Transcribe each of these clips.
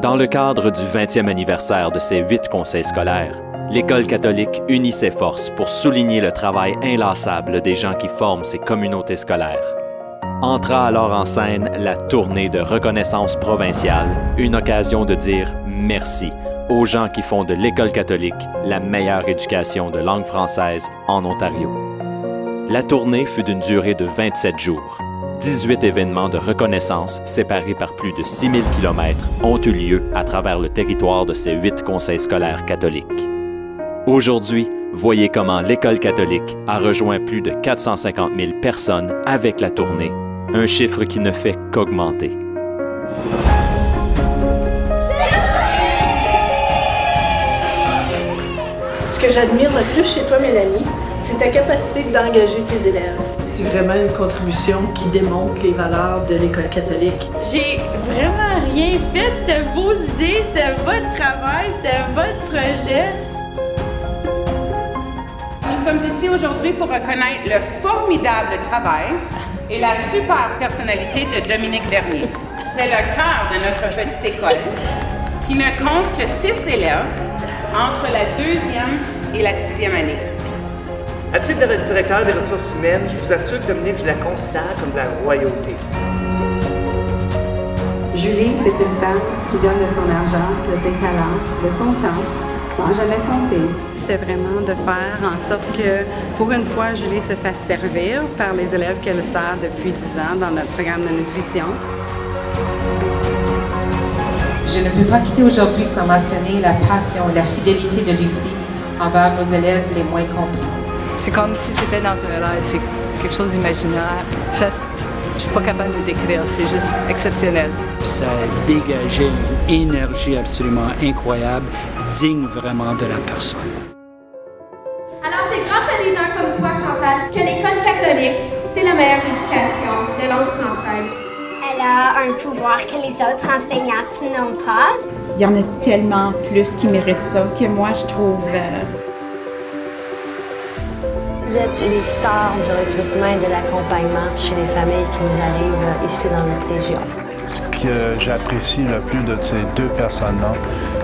Dans le cadre du 20e anniversaire de ses 8 conseils scolaires, l'École catholique unit ses forces pour souligner le travail inlassable des gens qui forment ces communautés scolaires. Entra alors en scène la tournée de reconnaissance provinciale, une occasion de dire merci aux gens qui font de l'École catholique la meilleure éducation de langue française en Ontario. La tournée fut d'une durée de 27 jours. 18 événements de reconnaissance séparés par plus de 6000 km ont eu lieu à travers le territoire de ces 8 conseils scolaires catholiques. Aujourd'hui, voyez comment l'École catholique a rejoint plus de 450 000 personnes avec la tournée, un chiffre qui ne fait qu'augmenter. Ce que j'admire le plus chez toi, Mélanie, c'est ta capacité d'engager tes élèves. C'est vraiment une contribution qui démontre les valeurs de l'École catholique. J'ai vraiment rien fait, c'était vos idées, c'était votre travail, c'était votre projet. Nous sommes ici aujourd'hui pour reconnaître le formidable travail et la super personnalité de Dominique Vernier. C'est le cœur de notre petite école qui ne compte que 6 élèves entre la 2e et la 6e année. À titre de directeur des ressources humaines, je vous assure que Dominique, je la considère comme de la royauté. Julie, c'est une femme qui donne de son argent, de ses talents, de son temps, sans jamais compter. C'était vraiment de faire en sorte que, pour une fois, Julie se fasse servir par les élèves qu'elle sert depuis 10 ans dans notre programme de nutrition. Je ne peux pas quitter aujourd'hui sans mentionner la passion et la fidélité de Lucie envers nos élèves les moins compris. C'est comme si c'était dans un rêve, c'est quelque chose d'imaginaire. Ça, je suis pas capable de le décrire, c'est juste exceptionnel. Ça dégageait une énergie absolument incroyable, digne vraiment de la personne. Alors c'est grâce à des gens comme toi, Chantal, que l'École catholique, c'est la meilleure éducation de langue française. Elle a un pouvoir que les autres enseignantes n'ont pas. Il y en a tellement plus qui méritent ça que moi, je trouve... Vous êtes les stars du recrutement et de l'accompagnement chez les familles qui nous arrivent ici dans notre région. Ce que j'apprécie le plus de ces 2 personnes-là,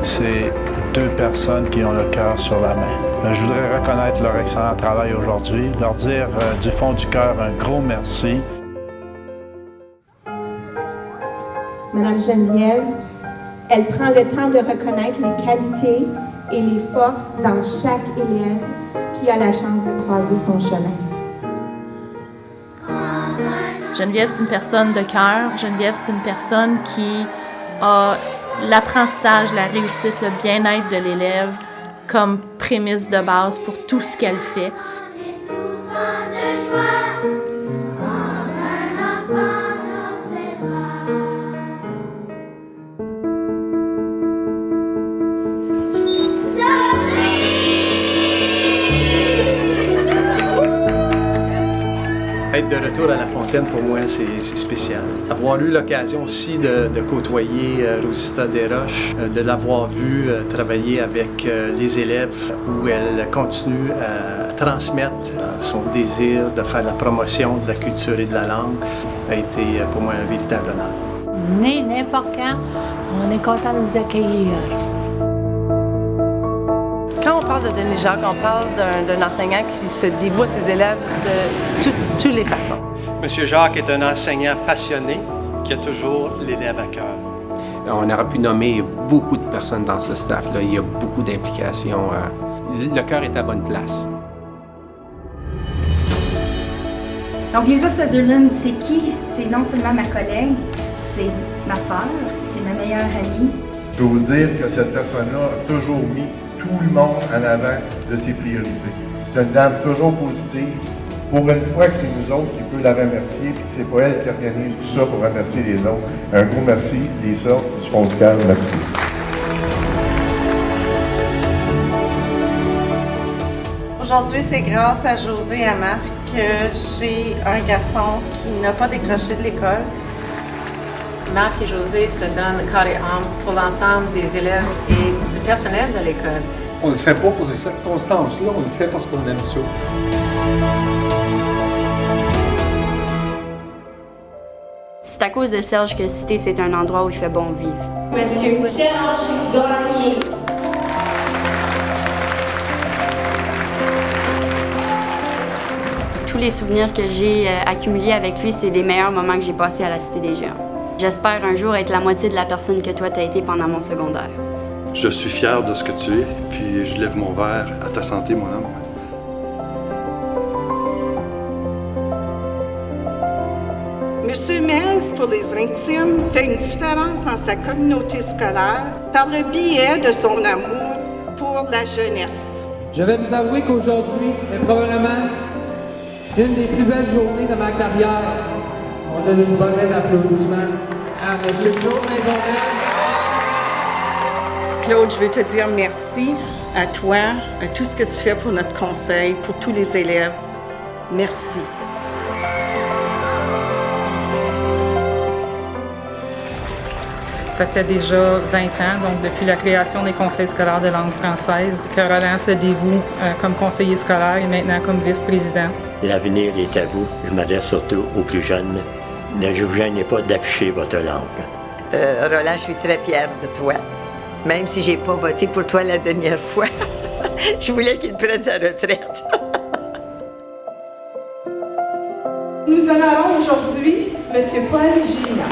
c'est 2 personnes qui ont le cœur sur la main. Je voudrais reconnaître leur excellent travail aujourd'hui, leur dire du fond du cœur un gros merci. Madame Geneviève, elle prend le temps de reconnaître les qualités et les forces dans chaque élève qui a la chance de croiser son chemin. Geneviève, c'est une personne de cœur. Geneviève, c'est une personne qui a l'apprentissage, la réussite, le bien-être de l'élève comme prémisse de base pour tout ce qu'elle fait. Être de retour à La Fontaine, pour moi, c'est spécial. Avoir eu l'occasion aussi de côtoyer Rosita Desroches, de l'avoir vue travailler avec les élèves, où elle continue à transmettre son désir de faire la promotion de la culture et de la langue, a été pour moi un véritable honneur. Venez n'importe quand, on est content de vous accueillir. Quand on parle de Denis Jacques, on parle d'un enseignant qui se dévoue à ses élèves de toutes les façons. Monsieur Jacques est un enseignant passionné qui a toujours l'élève à cœur. On aurait pu nommer beaucoup de personnes dans ce staff-là. Il y a beaucoup d'implications. Le cœur est à bonne place. Donc, Lisa Sutherland, c'est qui? C'est non seulement ma collègue, c'est ma sœur, c'est ma meilleure amie. Je peux vous dire que cette personne-là a toujours mis tout le monde en avant de ses priorités. C'est une dame toujours positive. Pour une fois que c'est nous autres qui peut la remercier, puis que c'est pas elle qui organise tout ça pour remercier les autres. Un gros merci, Lisa, du fond du cœur, merci. Aujourd'hui, c'est grâce à José et à Marc que j'ai un garçon qui n'a pas décroché de l'école. Marc et José se donnent corps et âme pour l'ensemble des élèves et du personnel de l'école. On ne le fait pas pour ces circonstances-là, on le fait parce qu'on aime ça. C'est C'est à cause de Serge que Cité, c'est un endroit où il fait bon vivre. Monsieur Serge Gagné. Tous les souvenirs que j'ai accumulés avec lui, c'est les meilleurs moments que j'ai passés à la Cité des Géants. J'espère un jour être la moitié de la personne que toi, t'as été pendant mon secondaire. Je suis fier de ce que tu es, puis je lève mon verre à ta santé, mon homme. Monsieur Mills, pour les intimes, fait une différence dans sa communauté scolaire par le biais de son amour pour la jeunesse. Je vais vous avouer qu'aujourd'hui est probablement une des plus belles journées de ma carrière. On donne une bonne d'applaudissement à M. Claude Maisonneuve. Claude, je veux te dire merci à toi, à tout ce que tu fais pour notre conseil, pour tous les élèves. Merci. Ça fait déjà 20 ans, donc depuis la création des conseils scolaires de langue française, que Roland se dévoue comme conseiller scolaire et maintenant comme vice-président. L'avenir est à vous. Je m'adresse surtout aux plus jeunes. Ne vous gênez pas d'afficher votre langue. Roland, je suis très fière de toi. Même si j'ai pas voté pour toi la dernière fois. Je voulais qu'il prenne sa retraite. Nous honorons aujourd'hui M. Paul Gina.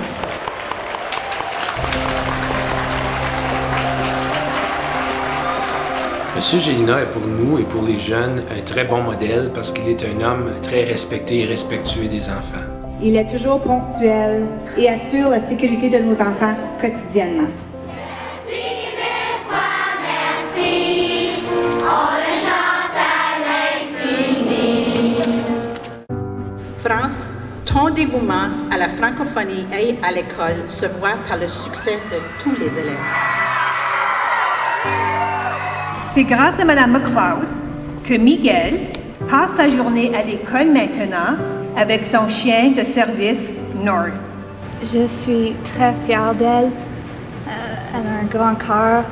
M. Gélina est pour nous et pour les jeunes un très bon modèle parce qu'il est un homme très respecté et respectueux des enfants. Il est toujours ponctuel et assure la sécurité de nos enfants quotidiennement. Merci, mille fois merci, on le chante à l'infini. France, ton dévouement à la francophonie et à l'école se voit par le succès de tous les élèves. C'est grâce à Mme McLeod que Miguel passe sa journée à l'école maintenant avec son chien de service Nord. Je suis très fière d'elle. Elle a un grand cœur.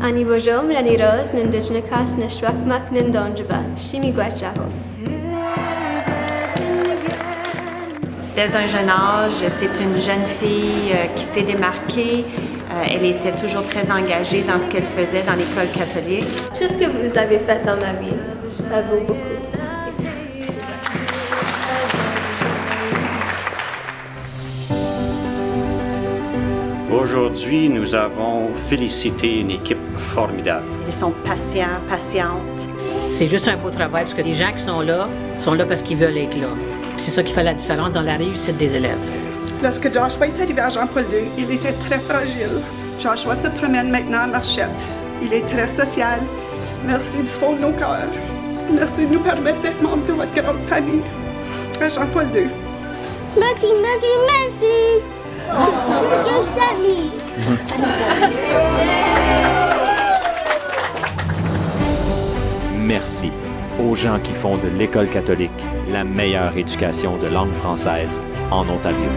Ani bojom lani rose n'indigena kas n'eshwakmak n'indonjaba, shimi guachaho. Dès un jeune âge, c'est une jeune fille qui s'est démarquée. Elle était toujours très engagée dans ce qu'elle faisait dans l'école catholique. Tout ce que vous avez fait dans ma vie, ça vaut beaucoup. Merci. Aujourd'hui, nous avons félicité une équipe formidable. Ils sont patients, patientes. C'est juste un beau travail parce que les gens qui sont là parce qu'ils veulent être là. C'est ça qui fait la différence dans la réussite des élèves. Lorsque Joshua est arrivé à Jean-Paul II, il était très fragile. Joshua se promène maintenant à Marchette. Il est très social. Merci du fond de nos cœurs. Merci de nous permettre d'être membres de votre grande famille à Jean-Paul II. Merci, merci, merci. Toutes les amis. Merci aux gens qui font de l'École catholique la meilleure éducation de langue française en Ontario.